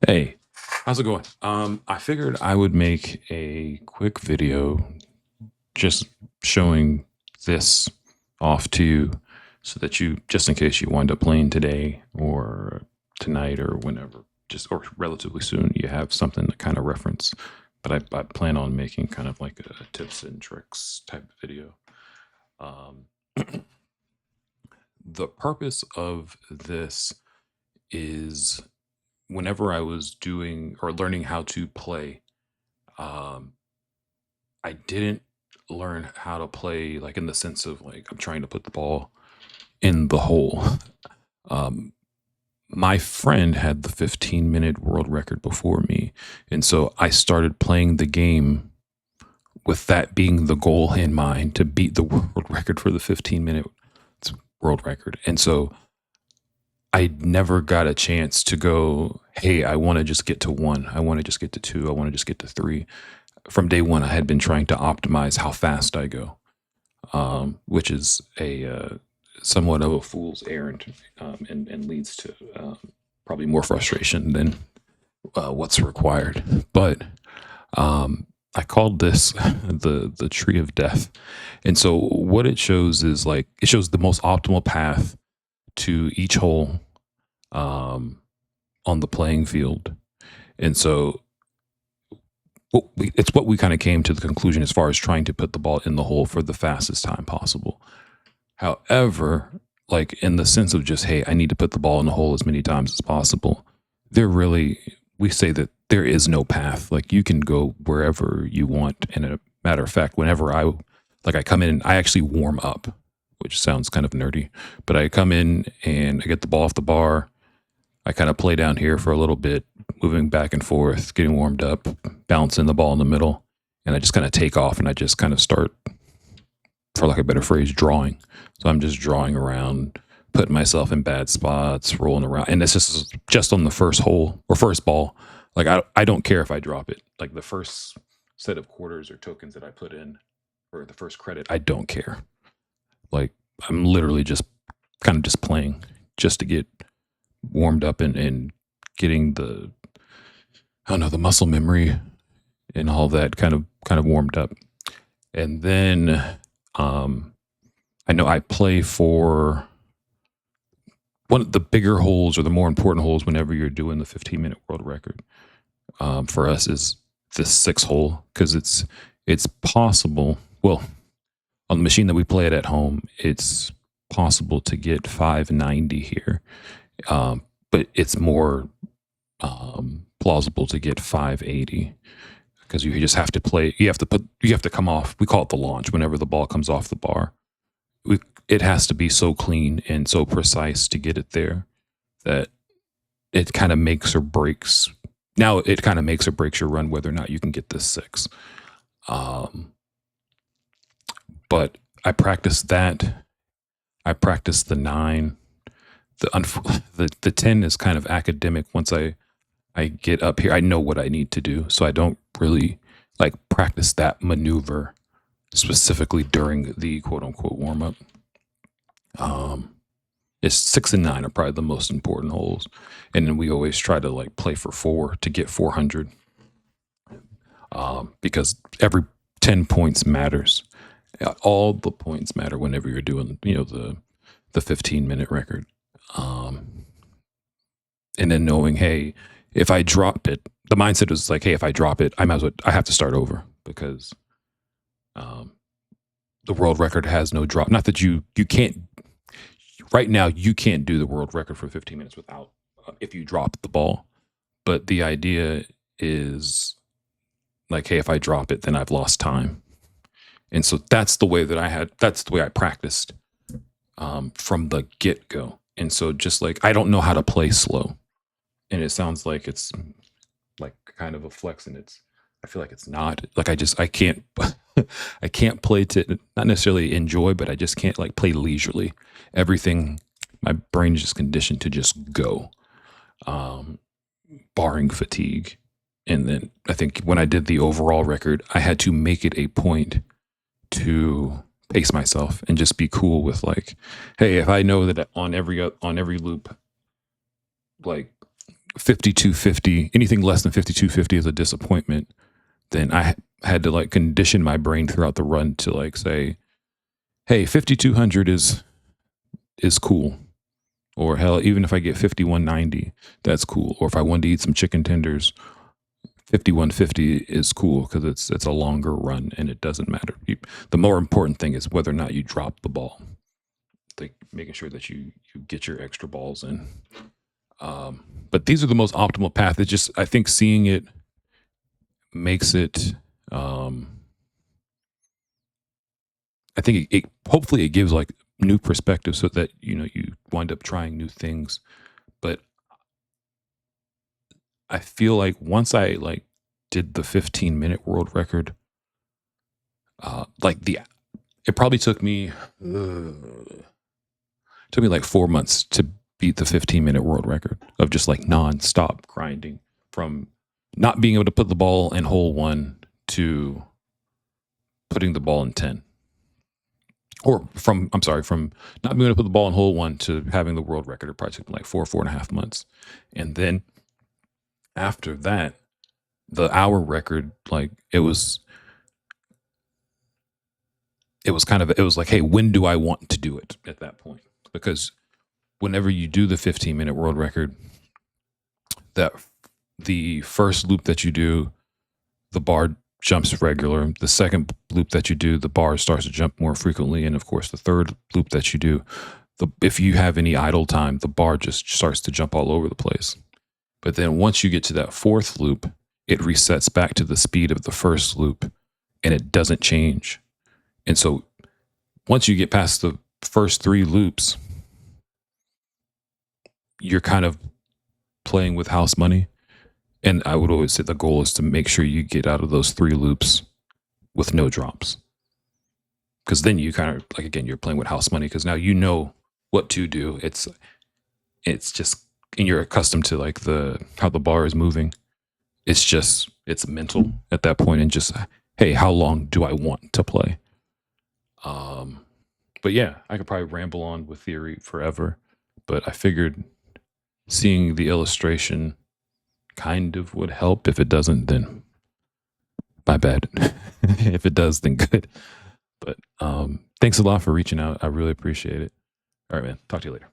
Hey, how's it going? I figured I would make a quick video just showing this off to you so that you, just in case you wind up playing today or tonight or whenever, just or relatively soon, you have something to kind of reference. But I plan on making kind of like a tips and tricks type of video. Um, the purpose of this is whenever I was doing or learning how to play, um, I didn't learn how to play like in the sense of like I'm trying to put the ball in the hole. Um, my friend had the 15-minute world record before me, and so I started playing the game with that being the goal in mind to beat the world record for the 15-minute world record. And so I never got a chance to go, hey, I want to just get to one. I want to just get to two. I want to just get to three. From day one, I had been trying to optimize how fast I go, which is a somewhat of a fool's errand, and leads to probably more frustration than what's required. But I called this the tree of death, and so what it shows is like it shows the most optimal path to each hole um, on the playing field, and so it's what we kind of came to the conclusion as far as trying to put the ball in the hole for the fastest time possible. However, like in the sense of just, hey, I need to put the ball in the hole as many times as possible, we say that there is no path. Like you can go wherever you want. And a matter of fact, whenever I come in, I actually warm up, which sounds kind of nerdy, but I come in and I get the ball off the bar. I kind of play down here for a little bit, moving back and forth, getting warmed up, bouncing the ball in the middle. And I just kind of take off and I just kind of start, for lack of a better phrase, drawing. So I'm just drawing around, putting myself in bad spots, rolling around. And this is just on the first hole or first ball. Like I don't care if I drop it. Like the first set of quarters or tokens that I put in or the first credit, I don't care. Like I'm literally just kind of just playing just to get warmed up and getting the I don't know, the muscle memory and all that kind of warmed up. And then um I know I play for one of the bigger holes or the more important holes whenever you're doing the 15-minute world record. For us is the six hole because it's possible. Well, on the machine that we play it at home, it's possible to get 590 here, but it's more plausible to get 580 because you just have to play. You have to come off. We call it the launch whenever the ball comes off the bar. It has to be so clean and so precise to get it there that it kind of makes or breaks. Now it kind of makes or breaks your run whether or not you can get this six. Um, but I practice that. I practice the nine. The 10 is kind of academic. Once I get up here, I know what I need to do, so I don't really like practice that maneuver specifically during the quote unquote warm up. Um, it's six and nine are probably the most important holes, and then we always try to like play for four to get 400, because every 10 points matters. All the points matter whenever you're doing the 15-minute record. Um, and then knowing, hey, if I drop it, the mindset is like, hey, if I drop it, I have to start over because um, the world record has no drop. Not that you can't right now you can't do the world record for 15 minutes without if you drop the ball. But the idea is like, hey, if I drop it, then I've lost time. And so that's the way I practiced from the get go. And so just like I don't know how to play slow, and it sounds like it's like kind of a flex, and I feel like it's not. Like I can't I can't play to not necessarily enjoy, but I just can't like play leisurely. Everything my brain is just conditioned to just go, um, barring fatigue. And then I think when I did the overall record, I had to make it a point to pace myself and just be cool with like, hey, if I know that on every loop, like 5250, anything less than 5250 is a disappointment, then I had to like condition my brain throughout the run to like say, hey, 5200 is cool. Or hell, even if I get 5190, that's cool. Or if I wanted to eat some chicken tenders, 5150 is cool because it's a longer run and it doesn't matter. The more important thing is whether or not you drop the ball. Like making sure that you get your extra balls in. But these are the most optimal path. It's just I think seeing it makes it. I think it hopefully it gives like new perspective so that you wind up trying new things. But I feel like once I like did the 15-minute world record, like it probably took me like 4 months to beat the 15-minute world record of just like nonstop grinding from not being able to put the ball in hole one to putting the ball in 10. Or from not being able to put the ball in hole one to having the world record. It probably took me like 4.5 months. And then after that, the hour record, like it was like, hey, when do I want to do it at that point? Because whenever you do the 15-minute world record, that the first loop that you do, the bar jumps regular. The second loop that you do, the bar starts to jump more frequently. And of course, the third loop that you do, if you have any idle time, the bar just starts to jump all over the place. But then once you get to that fourth loop, it resets back to the speed of the first loop and it doesn't change. And so once you get past the first three loops, you're kind of playing with house money. And I would always say the goal is to make sure you get out of those three loops with no drops. Because then you kind of, like, again, you're playing with house money because now you know what to do. It's just, and you're accustomed to like how the bar is moving. It's mental at that point and just, hey, how long do I want to play? But yeah, I could probably ramble on with theory forever, but I figured seeing the illustration kind of would help. If it doesn't, then my bad. If it does, then good. But thanks a lot for reaching out. I really appreciate it. All right, man. Talk to you later.